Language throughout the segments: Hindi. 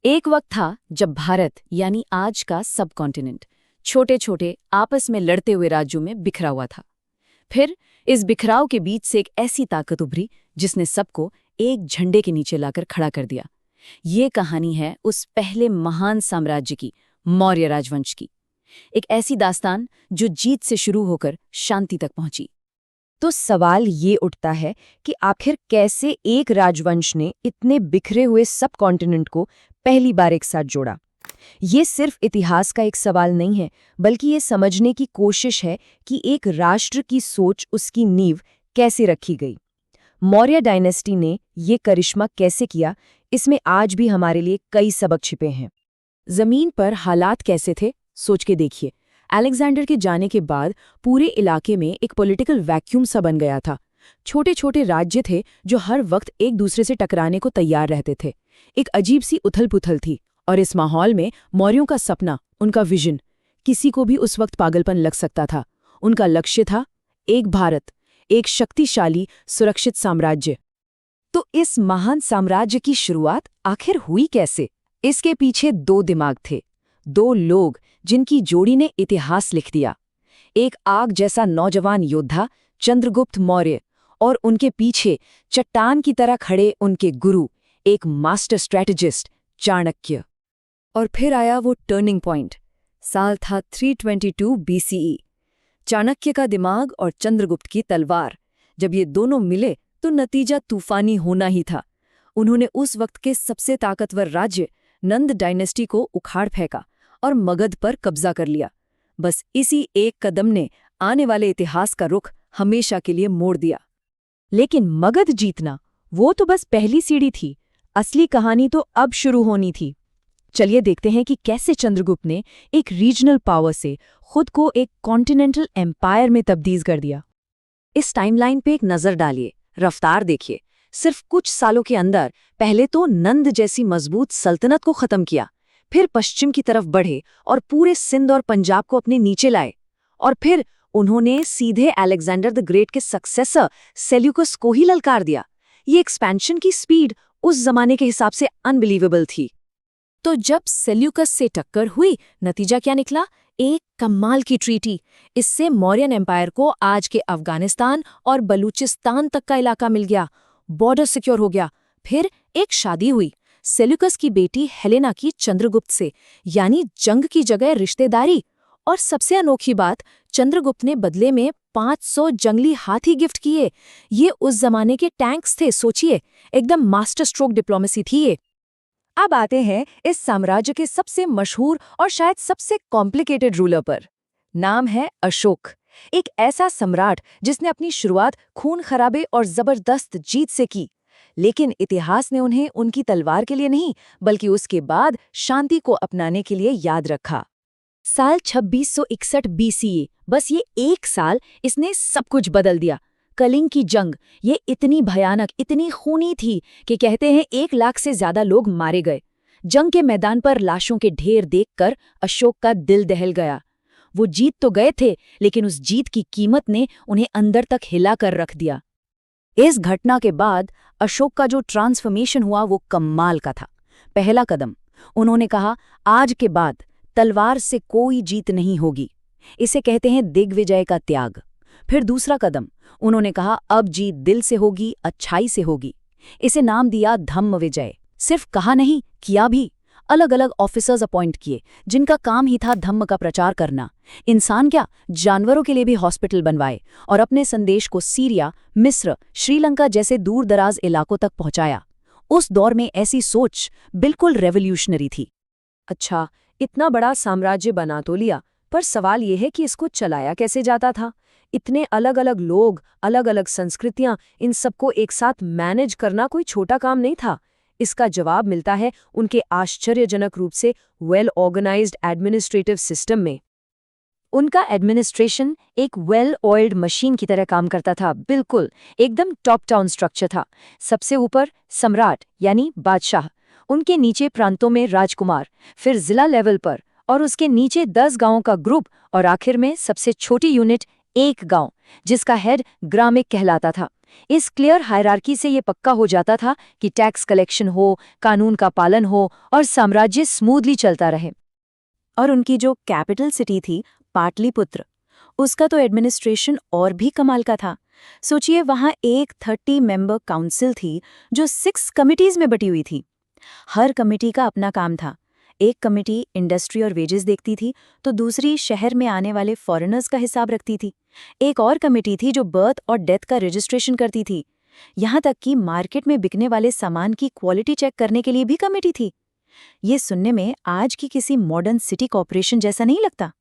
एक वक्त था जब भारत यानी आज का सब कॉन्टिनेंट छोटे छोटे आपस में लड़ते हुए राज्यों में बिखरा हुआ था। फिर इस बिखराव के बीच से एक ऐसी ताकत उभरी जिसने सबको एक झंडे के नीचे लाकर खड़ा कर दिया। ये कहानी है उस पहले महान साम्राज्य की, मौर्य राजवंश की। एक ऐसी दास्तान जो जीत से शुरू होकर शांति तक पहुंची। तो सवाल ये उठता है कि आखिर कैसे एक राजवंश ने इतने बिखरे हुए सब कॉन्टिनेंट को पहली बार एक साथ जोड़ा। ये सिर्फ इतिहास का एक सवाल नहीं है, बल्कि ये समझने की कोशिश है कि एक राष्ट्र की सोच, उसकी नींव कैसे रखी गई। मौर्य डायनेस्टी ने ये करिश्मा कैसे किया, इसमें आज भी हमारे लिए कई सबक छिपे हैं। जमीन पर हालात कैसे थे, सोच के देखिए। अलेक्जेंडर के जाने के बाद पूरे इलाके में एक पॉलिटिकल वैक्यूम सा बन गया था। छोटे छोटे राज्य थे जो हर वक्त एक दूसरे से टकराने को तैयार रहते थे। एक अजीब सी उथल-पुथल थी, और इस माहौल में मौर्यों का सपना, उनका विजन, किसी को भी उस वक्त पागलपन लग सकता था। उनका लक्ष्य था एक भारत, एक शक्तिशाली सुरक्षित साम्राज्य। तो इस महान साम्राज्य की शुरुआत आखिर हुई कैसे? इसके पीछे दो दिमाग थे, दो लोग जिनकी जोड़ी ने इतिहास लिख दिया। एक आग जैसा नौजवान योद्धा चंद्रगुप्त मौर्य, और उनके पीछे चट्टान की तरह खड़े उनके गुरु, एक मास्टर स्ट्रैटेजिस्ट चाणक्य। और फिर आया वो टर्निंग पॉइंट। साल था 322 BCE। चाणक्य का दिमाग और चंद्रगुप्त की तलवार, जब ये दोनों मिले तो नतीजा तूफानी होना ही था। उन्होंने उस वक्त के सबसे ताकतवर राज्य नंद डायनेस्टी को उखाड़ फेंका और मगध पर कब्जा कर लिया। बस इसी एक कदम ने आने वाले इतिहास का रुख हमेशा के लिए मोड़ दिया। लेकिन मगध जीतना, वो तो बस पहली सीढ़ी थी। असली कहानी तो अब शुरू होनी थी। चलिए देखते हैं कि कैसे चंद्रगुप्त ने एक रीजनल पावर से खुद को एक कॉन्टिनेंटल एम्पायर में तब्दील कर दिया। इस टाइमलाइन पे एक नजर डालिए, रफ्तार देखिए। सिर्फ कुछ सालों के अंदर पहले तो नंद जैसी मजबूत सल्तनत को खत्म किया, फिर पश्चिम की तरफ बढ़े और पूरे सिंध और पंजाब को अपने नीचे लाए, और फिर उन्होंने सीधे अलेक्जेंडर द ग्रेट के सक्सेसर सेल्यूकस को ही ललकार दिया। ये एक्सपेंशन की स्पीड उस जमाने के हिसाब से अनबिलीवेबल थी। तो जब सेल्यूकस से टक्कर हुई, नतीजा क्या निकला? एक कमाल की ट्रीटी। इससे मौर्यन एम्पायर को आज के अफगानिस्तान और बलूचिस्तान तक का इलाका मिल गया, बॉर्डर सिक्योर हो गया। फिर एक शादी हुई सेल्यूकस की बेटी हेलेना की चंद्रगुप्त से, यानी जंग की जगह रिश्तेदारी। और सबसे अनोखी बात, चंद्रगुप्त ने बदले में 500 जंगली हाथी गिफ्ट किए। ये उस जमाने के टैंक्स थे, सोचिए, एकदम मास्टर स्ट्रोक डिप्लोमेसी थी ये। अब आते हैं इस साम्राज्य के सबसे मशहूर और शायद सबसे कॉम्प्लिकेटेड रूलर पर। नाम है अशोक। एक ऐसा सम्राट जिसने अपनी शुरुआत खून खराबे और जबरदस्त जीत से की, लेकिन इतिहास ने उन्हें उनकी तलवार के लिए नहीं, बल्कि उसके बाद शांति को अपनाने के लिए याद रखा। साल 2661 BCE, बस ये एक साल, इसने सब कुछ बदल दिया। कलिंग की जंग, ये इतनी भयानक, इतनी खूनी थी कि कहते हैं 1 लाख से ज्यादा लोग मारे गए। जंग के मैदान पर लाशों के ढेर देखकर अशोक का दिल दहल गया। वो जीत तो गए थे, लेकिन उस जीत की कीमत ने उन्हें अंदर तक हिला कर रख दिया। इस घटना के बाद अशोक का जो ट्रांसफॉर्मेशन हुआ वो कमाल का था। पहला कदम, उन्होंने कहा, आज के बाद तलवार से कोई जीत नहीं होगी। इसे कहते हैं दिग्विजय का त्याग। फिर दूसरा कदम, उन्होंने कहा, अब जीत दिल से होगी, अच्छाई से होगी। इसे नाम दिया धम्म विजय। सिर्फ कहा नहीं, किया भी। अलग अलग ऑफिसर्स अपॉइंट किए जिनका काम ही था धम्म का प्रचार करना। इंसान क्या, जानवरों के लिए भी हॉस्पिटल बनवाए, और अपने संदेश को सीरिया, मिस्र, श्रीलंका जैसे दूर दराज इलाकों तक पहुंचाया। उस दौर में ऐसी सोच बिल्कुल रेवोल्यूशनरी थी। अच्छा, इतना बड़ा साम्राज्य बना तो लिया, पर सवाल यह है कि इसको चलाया कैसे जाता था? इतने अलग अलग लोग, अलग अलग संस्कृतियां, इन सबको एक साथ मैनेज करना कोई छोटा काम नहीं था। इसका जवाब मिलता है उनके आश्चर्यजनक रूप से वेल ऑर्गेनाइज्ड एडमिनिस्ट्रेटिव सिस्टम में। उनका एडमिनिस्ट्रेशन एक वेल ऑयल्ड मशीन की तरह काम करता था, बिल्कुल एकदम टॉप डाउन स्ट्रक्चर था। सबसे ऊपर सम्राट यानी बादशाह, उनके नीचे प्रांतों में राजकुमार, फिर जिला लेवल पर, और उसके नीचे 10 गांवों का ग्रुप, और आखिर में सबसे छोटी यूनिट एक गांव, जिसका हेड ग्रामिक कहलाता था। इस क्लियर हायरार्की से ये पक्का हो जाता था कि टैक्स कलेक्शन हो, कानून का पालन हो और साम्राज्य स्मूथली चलता रहे। और उनकी जो कैपिटल सिटी थी, पाटलिपुत्र, उसका तो एडमिनिस्ट्रेशन और भी कमाल का था। सोचिए, वहां एक 30 मेंबर काउंसिल थी जो 6 कमिटीज में बटी हुई थी। हर कमेटी का अपना काम था। एक कमेटी इंडस्ट्री और वेजेस देखती थी, तो दूसरी शहर में आने वाले फॉरेनर्स का हिसाब रखती थी। एक और कमेटी थी जो बर्थ और डेथ का रजिस्ट्रेशन करती थी। यहाँ तक कि मार्केट में बिकने वाले सामान की क्वालिटी चेक करने के लिए भी कमेटी थी। ये सुनने में आज की किसी मॉडर्न सिटी कॉर्पोरेशन जैसा नहीं लगता?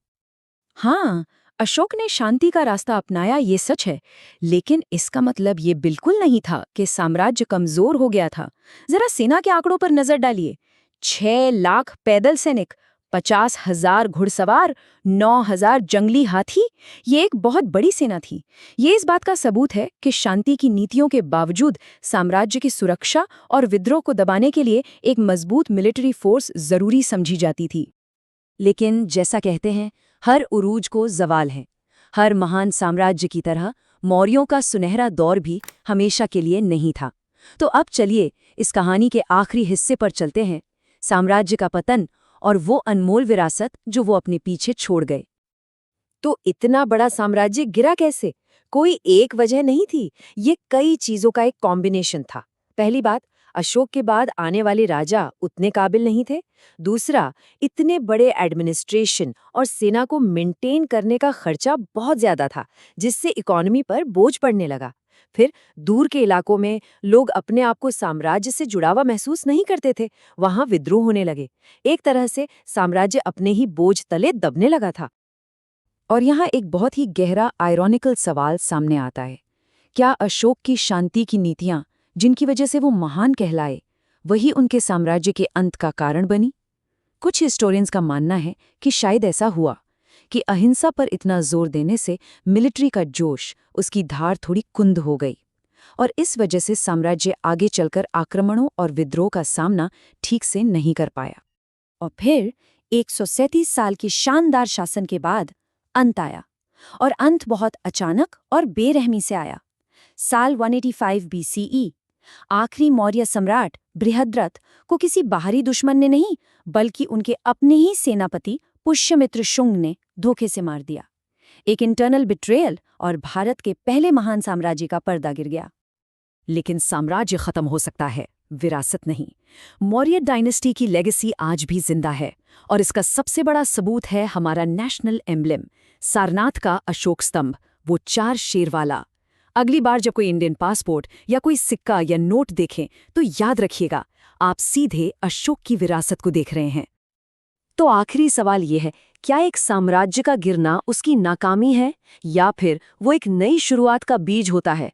हाँ, अशोक ने शांति का रास्ता अपनाया, ये सच है, लेकिन इसका मतलब ये बिल्कुल नहीं था कि साम्राज्य कमजोर हो गया था। जरा सेना के आंकड़ों पर नजर डालिए। 6 लाख पैदल सैनिक, 50,000 घुड़सवार, 9,000 जंगली हाथी, ये एक बहुत बड़ी सेना थी। ये इस बात का सबूत है कि शांति की नीतियों के बावजूद साम्राज्य की सुरक्षा और विद्रोह को दबाने के लिए एक मजबूत मिलिट्री फोर्स जरूरी समझी जाती थी। लेकिन जैसा कहते हैं, हर उरूज को ज़वाल है। हर महान साम्राज्य की तरह मौर्यों का सुनहरा दौर भी हमेशा के लिए नहीं था। तो अब चलिए इस कहानी के आखिरी हिस्से पर चलते हैं, साम्राज्य का पतन और वो अनमोल विरासत जो वो अपने पीछे छोड़ गए। तो इतना बड़ा साम्राज्य गिरा कैसे? कोई एक वजह नहीं थी, ये कई चीजों का एक कॉम्बिनेशन था। पहली बात, अशोक के बाद आने वाले राजा उतने काबिल नहीं थे। दूसरा, इतने बड़े एडमिनिस्ट्रेशन और सेना को मेंटेन करने का खर्चा बहुत ज्यादा था, जिससे इकोनॉमी पर बोझ पड़ने लगा। फिर दूर के इलाकों में लोग अपने आप को साम्राज्य से जुड़ा हुआ महसूस नहीं करते थे, वहां विद्रोह होने लगे। एक तरह से साम्राज्य अपने ही बोझ तले दबने लगा था। और यहाँ एक बहुत ही गहरा आयरॉनिकल सवाल सामने आता है। क्या अशोक की शांति की नीतियाँ, जिनकी वजह से वो महान कहलाए, वही उनके साम्राज्य के अंत का कारण बनी? कुछ हिस्टोरियंस का मानना है कि शायद ऐसा हुआ कि अहिंसा पर इतना जोर देने से मिलिट्री का जोश, उसकी धार थोड़ी कुंद हो गई, और इस वजह से साम्राज्य आगे चलकर आक्रमणों और विद्रोह का सामना ठीक से नहीं कर पाया। और फिर 137 साल की शानदार शासन के बाद अंत आया, और अंत बहुत अचानक और बेरहमी से आया। साल 185 BCE आखिरी मौर्य सम्राट बृहद्रथ को किसी बाहरी दुश्मन ने नहीं, बल्कि उनके अपने ही सेनापति पुष्यमित्र शुंग ने धोखे से मार दिया। एक इंटरनल बिट्रेयल, और भारत के पहले महान साम्राज्य का पर्दा गिर गया। लेकिन साम्राज्य खत्म हो सकता है, विरासत नहीं। मौर्य डायनेस्टी की लेगेसी आज भी जिंदा है, और इसका सबसे बड़ा सबूत है हमारा नेशनल एम्ब्लेम, सारनाथ का अशोक स्तंभ, वो 4 शेर वाला। अगली बार जब कोई इंडियन पासपोर्ट या कोई सिक्का या नोट देखें, तो याद रखिएगा, आप सीधे अशोक की विरासत को देख रहे हैं। तो आखिरी सवाल ये है, क्या एक साम्राज्य का गिरना उसकी नाकामी है, या फिर वो एक नई शुरुआत का बीज होता है?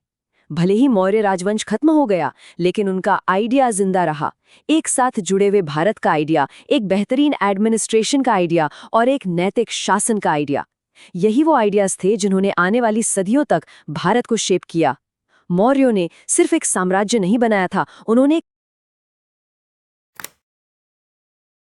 भले ही मौर्य राजवंश खत्म हो गया, लेकिन उनका आइडिया जिंदा रहा। एक साथ जुड़े हुए भारत का आइडिया, एक बेहतरीन एडमिनिस्ट्रेशन का आइडिया और एक नैतिक शासन का आइडिया। यही वो आइडियाज थे जिन्होंने आने वाली सदियों तक भारत को शेप किया। मौर्यों ने सिर्फ एक साम्राज्य नहीं बनाया था, उन्होंने एक